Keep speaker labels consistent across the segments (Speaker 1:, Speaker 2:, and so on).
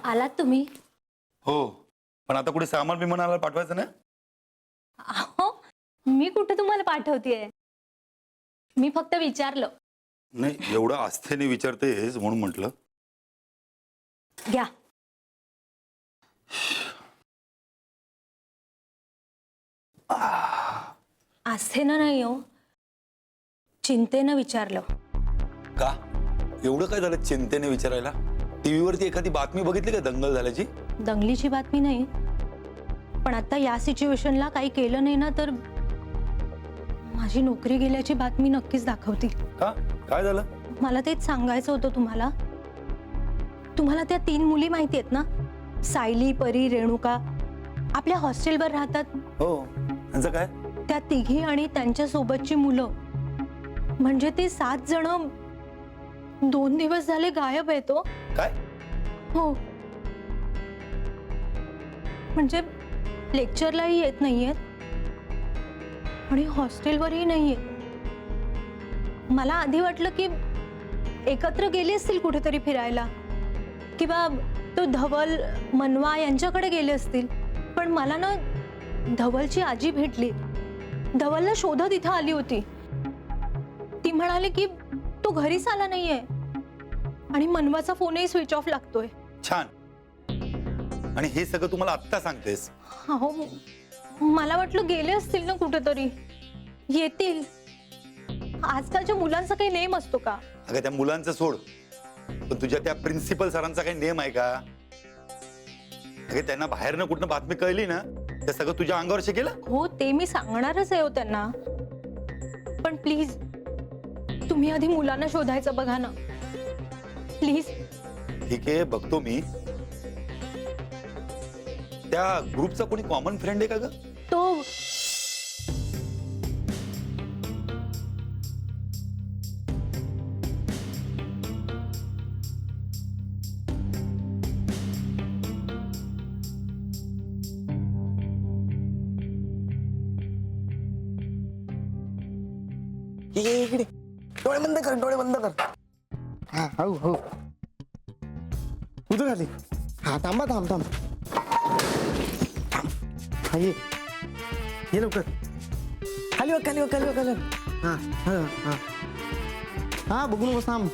Speaker 1: आलात तुम्ही?
Speaker 2: हो, पण आता कुठे सामान बिमान आणायला पाठवायचं ना?
Speaker 1: अहो, मी कुठे तुम्हाला पाठवतेय? मी फक्त विचारलं.
Speaker 2: नाही, एवढं आस्थेने विचारतेस म्हणून म्हटलं.
Speaker 1: घ्या. आस्थेनं नाही हो, चिंतेनं विचारलं.
Speaker 2: का? एवढं काय झालं चिंतेने विचारायला? टीव्हीवरती एखादी बातमी बघितली का दंगल झाल्याची?
Speaker 1: दंगलीची बातमी नाही, पण आता या सिच्युएशनला काही केलं नाही ना तर माझी नोकरी गेल्याची बातमी नक्कीच दाखवतील.
Speaker 2: का? काय झालं?
Speaker 1: मला तेच सांगायचं होतं तुम्हाला. तुम्हाला त्या 3 मुली माहिती आहेत ना? सायली, परी, रेणुका आपल्या हॉस्टेलवर राहतात.
Speaker 2: हो, त्यांचं काय?
Speaker 1: त्या तिघी आणि त्यांच्या सोबतची मुलं, म्हणजे ते 7 जण 2 दिवस झाले गायब आहेत. हो.
Speaker 2: काय?
Speaker 1: हो, म्हणजे लेक्चरलाही येत नाहीयेत आणि हॉस्टेलवरही नाहीयेत. मला आधी वाटलं की एकत्र गेले असतील कुठेतरी फिरायला किंवा तो धवल, मनवा यांच्याकडे गेले असतील, पण मला ना धवलची आजी भेटली. धवलला शोधत इथं आली होती. ती म्हणाली की तो घरीच आला नाहीये आणि मनवाचा फोनही स्विच ऑफ लागतोय.
Speaker 2: छान. आणि हे सगळं तुम्हाला आत्ता सांगतेस?
Speaker 1: हो, मला वाटलं गेले असतील ना कुठेतरी, येतील. आजकालच्या मुलांचा काही नेम असतो का?
Speaker 2: अगं त्या मुलांचं सोड, पण तुझ्या त्या प्रिन्सिपल सरांचा काही नेम आहे का? अगं त्यांना बाहेरनं कुठनं बातमी कळली ना, ते सगळं तुझ्या अंगावर शिकेलं.
Speaker 1: हो, ते मी सांगणारच आहे हो त्यांना, पण प्लीज तुम्ही आधी मुलांना शोधायचं बघा ना, प्लीज.
Speaker 2: ठीक आहे, बघतो मी. त्या ग्रुपचा कोणी कॉमन फ्रेंड आहे का ग?
Speaker 1: तो
Speaker 3: ये इकडे. डोळे बंद कर, डोळे बंद कर. हा, हो हो. उतर खाली. हा, थांबा, थांब थांब थांब. हा, ये लवकर. खाली बघ, खाली बघ, खाली बघ, खाली बघ. हा हा हा हा, बघू नकोस, थांब.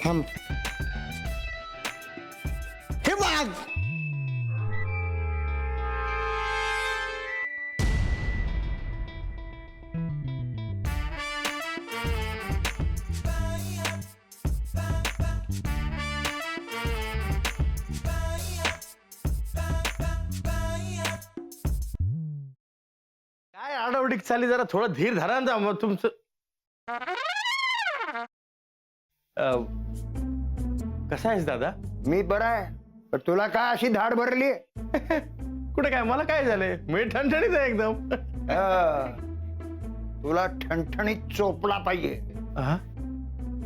Speaker 3: थांब. हे बघ.
Speaker 4: काय आडावडीक चालली, जरा थोडं धीर धरा ना मग तुमचं. कसा आहेस दादा?
Speaker 5: मी बरा आहे, पण तुला काय अशी धाड भरली?
Speaker 4: कुठे काय, मला काय झालंय? मी ठणठणीत आहे एकदम.
Speaker 5: तुला ठणठणीत चोपला पाहिजे.
Speaker 4: हा?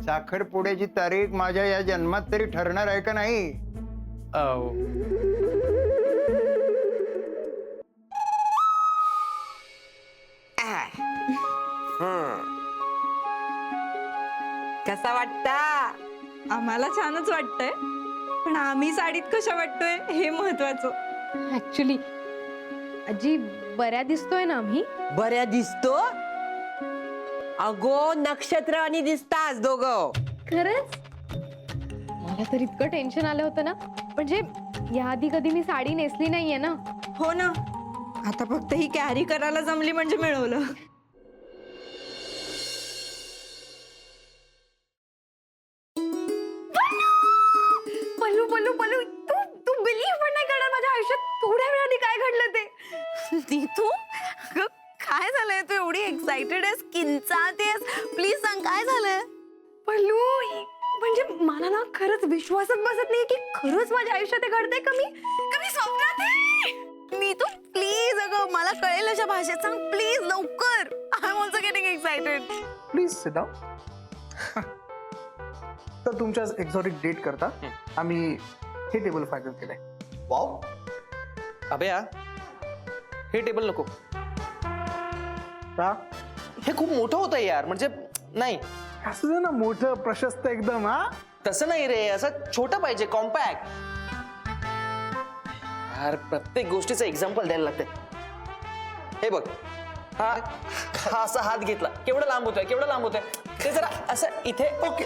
Speaker 5: साखरपुड्याची तारीख माझ्या या जन्मात तरी ठरणार आहे का नाही?
Speaker 6: कसा वाटता?
Speaker 7: आम्हाला छानच वाटतंय, पण आम्ही साडीत कशा वाटतोय हे महत्वाचं.
Speaker 8: ऍक्च्युली आजी बऱ्या दिसतोय ना आम्ही?
Speaker 6: बऱ्या दिसतो अगो, नक्षत्र आणि दिसतास दोघं.
Speaker 8: खरंच मला तर इतकं टेन्शन आलं होतं ना, म्हणजे याआधी कधी मी साडी नेसली नाहीये ना.
Speaker 7: हो ना, आता फक्त ही कॅरी करायला जमली म्हणजे मिळवलं. पल्लू पल्लू पल्लू, तू बिलीव्ह पण नाही करणार, माझ्या आयुष्यात थोड्या वेळाने काय घडलं ते.
Speaker 9: तू काय झालंय? तू एवढी एक्साइटेड आहेस, किंचाळतेस, प्लीज सांग काय झालंय?
Speaker 7: पल्लू, म्हणजे मला ना खरंच विश्वासच बसत नाही की खरंच माझ्या आयुष्यात हे घडतंय. कमी स्वप्नात आहे.
Speaker 9: नीतू प्लीज, अगं मला कळेल अशा भाषेत सांग प्लीज, लवकर. I am also getting excited.
Speaker 3: Please sit down. तर तुमच्या एक्झॉटिक डेट करता आम्ही हे टेबल फायनल केलंय.
Speaker 10: वाव. अभया, हे टेबल नको.
Speaker 3: का?
Speaker 10: हे खूप मोठं होतं यार, म्हणजे नाही
Speaker 4: असं दे ना मोठं प्रशस्त एकदम. हा
Speaker 10: तसं नाही रे, असं छोटं पाहिजे, कॉम्पॅक्ट. यार प्रत्येक गोष्टीचं एक्झाम्पल द्यायला लागते. हे बघ, हा हा असा हात घेतला, केवढा लांब होतोय, केवढा लांब होतोय, ते जरा असं इथे.
Speaker 2: ओके